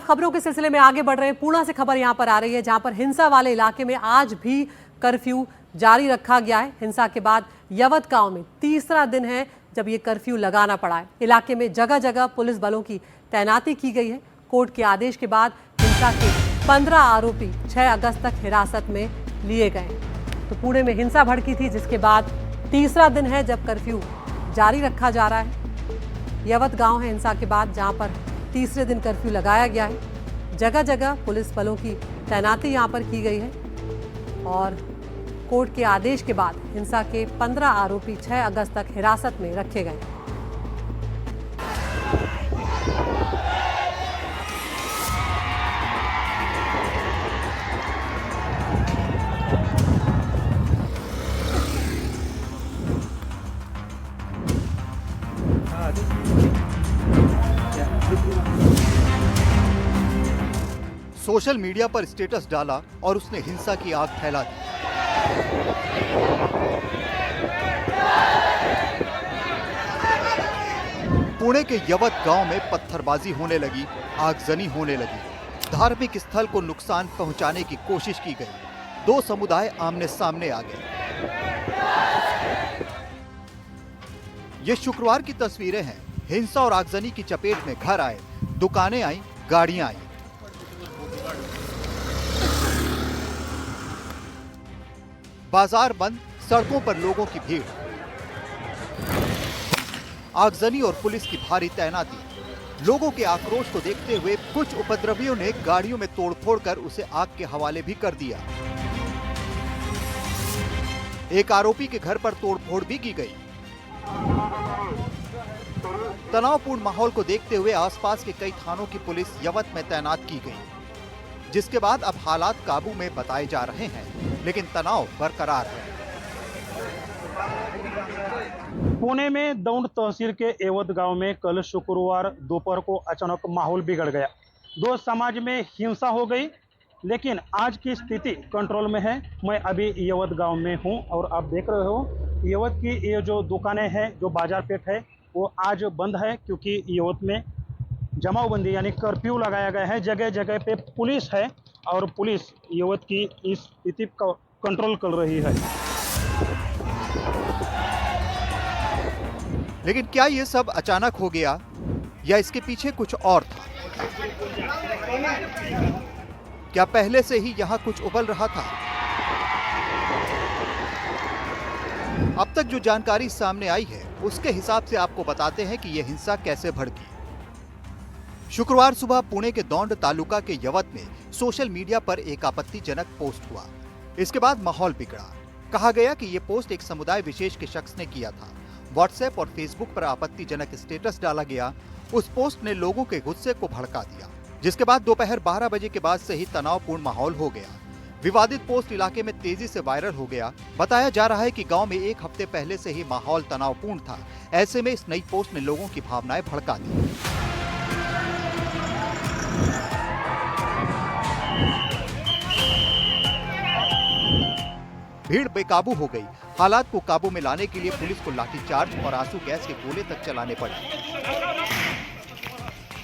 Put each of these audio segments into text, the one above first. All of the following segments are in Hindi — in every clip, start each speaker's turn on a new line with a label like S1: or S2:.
S1: खबरों के सिलसिले में आगे बढ़ रहे हैं। पूर्णा से खबर यहां पर आ रही है, जहां पर हिंसा वाले इलाके में आज भी कर्फ्यू जारी रखा गया है। हिंसा के बाद यवत गांव में तीसरा दिन है जब ये कर्फ्यू लगाना पड़ा है। इलाके में जगह जगह पुलिस बलों की तैनाती की गई है। कोर्ट के आदेश के बाद हिंसा के 15 आरोपी 6 अगस्त तक हिरासत में लिए गए। तो पुणे में हिंसा भड़की थी, जिसके बाद तीसरा दिन है जब कर्फ्यू जारी रखा जा रहा है। यवत गांव है हिंसा के बाद, जहां पर तीसरे दिन कर्फ्यू लगाया गया है। जगह जगह पुलिस बलों की तैनाती यहां पर की गई है और कोर्ट के आदेश के बाद हिंसा के 15 आरोपी 6 अगस्त तक हिरासत में रखे गए।
S2: सोशल मीडिया पर स्टेटस डाला और उसने हिंसा की आग फैला दी। पुणे के यवत गांव में पत्थरबाजी होने लगी, आगजनी होने लगी। धार्मिक स्थल को नुकसान पहुंचाने की कोशिश की गई। दो समुदाय आमने सामने आ गए। ये शुक्रवार की तस्वीरें हैं। हिंसा और आगजनी की चपेट में घर आए, दुकानें आई, गाड़ियां आई। बाजार बंद, सड़कों पर लोगों की भीड़, आगजनी और पुलिस की भारी तैनाती। लोगों के आक्रोश को देखते हुए कुछ उपद्रवियों ने गाड़ियों में तोड़फोड़ कर उसे आग के हवाले भी कर दिया। एक आरोपी के घर पर तोड़फोड़ भी की गई। तनावपूर्ण माहौल को देखते हुए आसपास के कई थानों की पुलिस यवत में तैनात की गई, जिसके बाद अब हालात काबू में बताए जा रहे हैं, लेकिन तनाव बरकरार है।
S3: पुणे में दौंड तहसील के एवत गांव में कल शुक्रवार दोपहर को अचानक माहौल बिगड़ गया। दो समाज में हिंसा हो गई, लेकिन आज की स्थिति कंट्रोल में है। मैं अभी यवत गांव में हूं और आप देख रहे हो यवत की ये जो दुकानें हैं, जो बाजार पेट है, वो आज बंद है, क्योंकि यवत में जमावबंदी यानी कर्फ्यू लगाया गया है। जगह जगह पे पुलिस है और पुलिस यवत की इस स्थिति को कंट्रोल कर रही है।
S2: लेकिन क्या ये सब अचानक हो गया या इसके पीछे कुछ और था? क्या पहले से ही यहाँ कुछ उबल रहा था? अब तक जो जानकारी सामने आई है, उसके हिसाब से आपको बताते हैं कि यह हिंसा कैसे भड़की। शुक्रवार सुबह पुणे के दौंड तालुका के यवत में सोशल मीडिया पर एक आपत्तिजनक पोस्ट हुआ। इसके बाद माहौल बिगड़ा। कहा गया कि यह पोस्ट एक समुदाय विशेष के शख्स ने किया था। व्हाट्सएप और फेसबुक पर आपत्तिजनक स्टेटस डाला गया। उस पोस्ट ने लोगों के गुस्से को भड़का दिया, जिसके बाद दोपहर 12 बजे के बाद से ही तनावपूर्ण माहौल हो गया। विवादित पोस्ट इलाके में तेजी से वायरल हो गया। बताया जा रहा है कि गांव में एक हफ्ते पहले से ही माहौल तनावपूर्ण था। ऐसे में इस नई पोस्ट ने लोगों की भावनाएं भड़का दी। भीड़ बेकाबू हो गई। हालात को काबू में लाने के लिए पुलिस को लाठीचार्ज और आंसू गैस के गोले तक चलाने पड़े।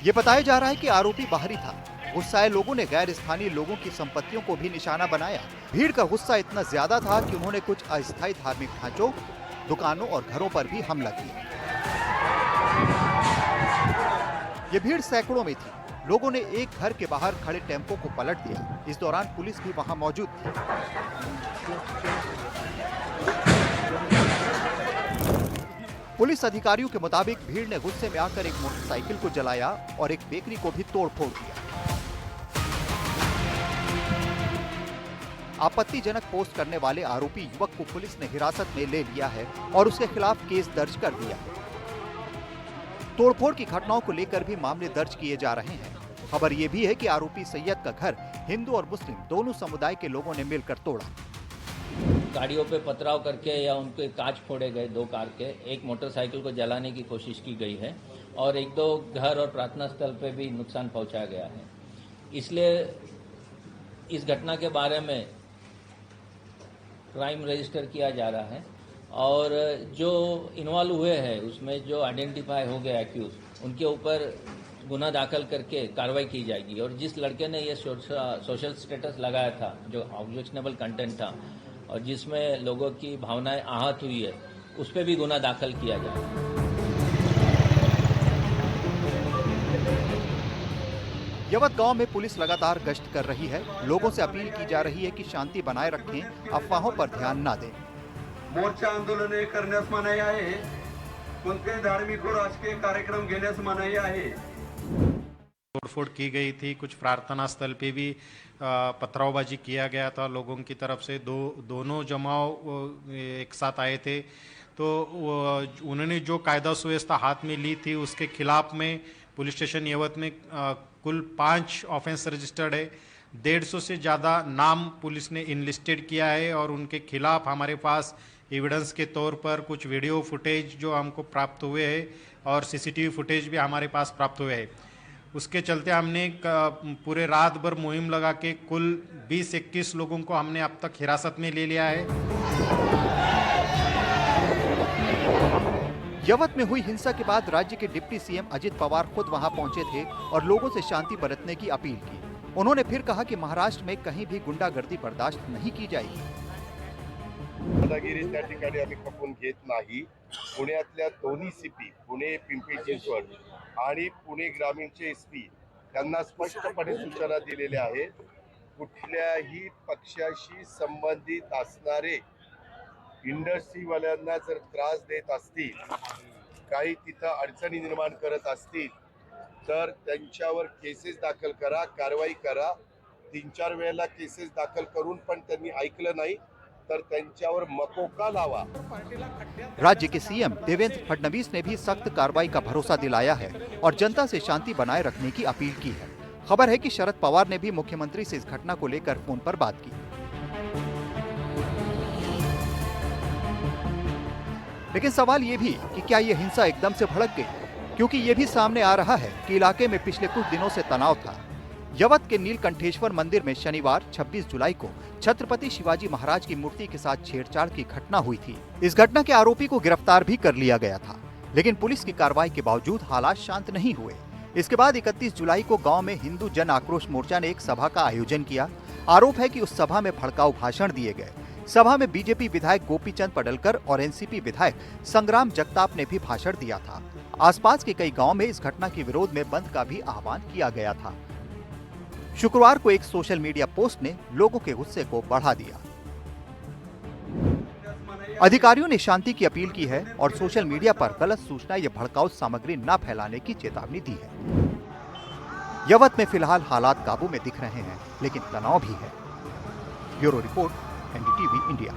S2: ये बताया जा रहा है कि आरोपी बाहरी था। गुस्साए लोगों ने गैर स्थानीय लोगों की संपत्तियों को भी निशाना बनाया। भीड़ का गुस्सा इतना ज्यादा था कि उन्होंने कुछ अस्थायी धार्मिक ढांचों, दुकानों और घरों पर भी हमला किया। ये भीड़ सैकड़ों में थी। लोगों ने एक घर के बाहर खड़े टेम्पो को पलट दिया। इस दौरान पुलिस भी वहां मौजूद थी। पुलिस अधिकारियों के मुताबिक भीड़ ने गुस्से में आकर एक मोटरसाइकिल को जलाया और एक बेकरी को भी तोड़फोड़ किया। आपत्तिजनक पोस्ट करने वाले आरोपी युवक को पुलिस ने हिरासत में ले लिया है और उसके खिलाफ केस दर्ज कर दिया। तोड़फोड़ की घटनाओं को लेकर भी मामले दर्ज किए जा रहे हैं। खबर यह भी है कि आरोपी सैयद का घर हिंदू और मुस्लिम दोनों समुदाय के लोगों ने मिलकर तोड़ा।
S4: गाड़ियों पे पथराव करके या उनके कांच फोड़े गए, 2 कार के, एक मोटरसाइकिल को जलाने की कोशिश की गई है और 1-2 घर और प्रार्थना स्थल पे भी नुकसान पहुंचाया गया है। इसलिए इस घटना के बारे में क्राइम रजिस्टर किया जा रहा है और जो इन्वॉल्व हुए हैं उसमें जो आइडेंटिफाई हो गए एक्यूज, उनके ऊपर गुना दाखिल करके कार्रवाई की जाएगी। और जिस लड़के ने ये सोशल स्टेटस लगाया था, जो ऑब्जेक्शनेबल कंटेंट था और जिसमें लोगों की भावनाएं आहत हुई है, उस पर भी गुना दाखिल किया जाएगा।
S2: यवत गांव में पुलिस लगातार गश्त कर रही है। लोगों से अपील की जा रही है कि शांति बनाए रखें, अफवाहों पर ध्यान न दें।
S5: मोर्चा आंदोलने करण्यास मनाई आहे, कोणतेही धार्मिक और राजकीय कार्यक्रम घेण्यास मनाई आहे।
S6: तोड़फोड़ की गई थी, कुछ प्रार्थना स्थल पे भी पथरावबाजी किया गया था लोगों की तरफ से। दोनों जमाव एक साथ आए थे, तो उन्होंने जो कायदा सुव्यवस्था हाथ में ली थी उसके खिलाफ में पुलिस स्टेशन यवत में कुल 5 ऑफेंस रजिस्टर्ड है। 150 से ज़्यादा नाम पुलिस ने इनलिस्टेड किया है और उनके खिलाफ हमारे पास एविडेंस के तौर पर कुछ वीडियो फुटेज जो हमको प्राप्त हुए हैं और सीसीटीवी फुटेज भी हमारे पास प्राप्त हुए हैं। उसके चलते हमने पूरे रात भर मुहिम लगा के कुल 20-21 लोगों को हमने अब तक हिरासत में ले लिया है।
S2: यवत में हुई हिंसा के बाद राज्य के डिप्टी सीएम अजित पवार खुद वहां पहुंचे थे और लोगों से शांति बरतने की अपील की। उन्होंने फिर कहा कि महाराष्ट्र में कहीं भी गुंडागर्दी बर्दाश्त नहीं की जाएगी।
S7: दादागिरी त्या ठिकाणी आम्ही खपून घेत नाही। पुण्यातल्या दोन्ही सीपी, पुणे पिंपरी चिंचवड आणि पुणे ग्रामीणचे एसपी त्यांना स्पष्टपणे सूचना दिलेल्या आहेत। कुठल्याही पक्षाशी संबंधित असणारे इंडस्ट्रीवाल्यांना जर त्रास देत असतील, काही तिथं अडचणी निर्माण करत असतील तर त्यांच्यावर केसेस दाखल करा, कारवाई करा। 3-4 वेळेला केसेस दाखल करून पण त्यांनी ऐकलं नाही तर त्यांच्यावर मकोका लावा।
S2: राज्य के सीएम देवेंद्र फडणवीस ने भी सख्त कार्रवाई का भरोसा दिलाया है और जनता से शांति बनाए रखने की अपील की है। खबर है कि शरद पवार ने भी मुख्यमंत्री से इस घटना को लेकर फोन पर बात की। लेकिन सवाल ये भी कि क्या ये हिंसा एकदम से भड़क गई, क्योंकि ये भी सामने आ रहा है कि इलाके में पिछले कुछ दिनों से तनाव था। यवत के नीलकंठेश्वर मंदिर में शनिवार 26 जुलाई को छत्रपति शिवाजी महाराज की मूर्ति के साथ छेड़छाड़ की घटना हुई थी। इस घटना के आरोपी को गिरफ्तार भी कर लिया गया था, लेकिन पुलिस की कार्रवाई के बावजूद हालात शांत नहीं हुए। इसके बाद 31 जुलाई को गांव में हिंदू जन आक्रोश मोर्चा ने एक सभा का आयोजन किया। आरोप है कि उस सभा में भड़काऊ भाषण दिए गए। सभा में बीजेपी विधायक गोपीचंद पडलकर और एनसीपी विधायक संग्राम जगताप ने भी भाषण दिया था। आसपास के कई गांव में इस घटना के विरोध में बंद का भी आह्वान किया गया था। शुक्रवार को एक सोशल मीडिया पोस्ट ने लोगों के गुस्से को बढ़ा दिया। अधिकारियों ने शांति की अपील की है और सोशल मीडिया पर गलत सूचना या भड़काऊ सामग्री न फैलाने की चेतावनी दी है। यवत में फिलहाल हालात काबू में दिख रहे हैं, लेकिन तनाव भी है। Bureau report, NDTV India.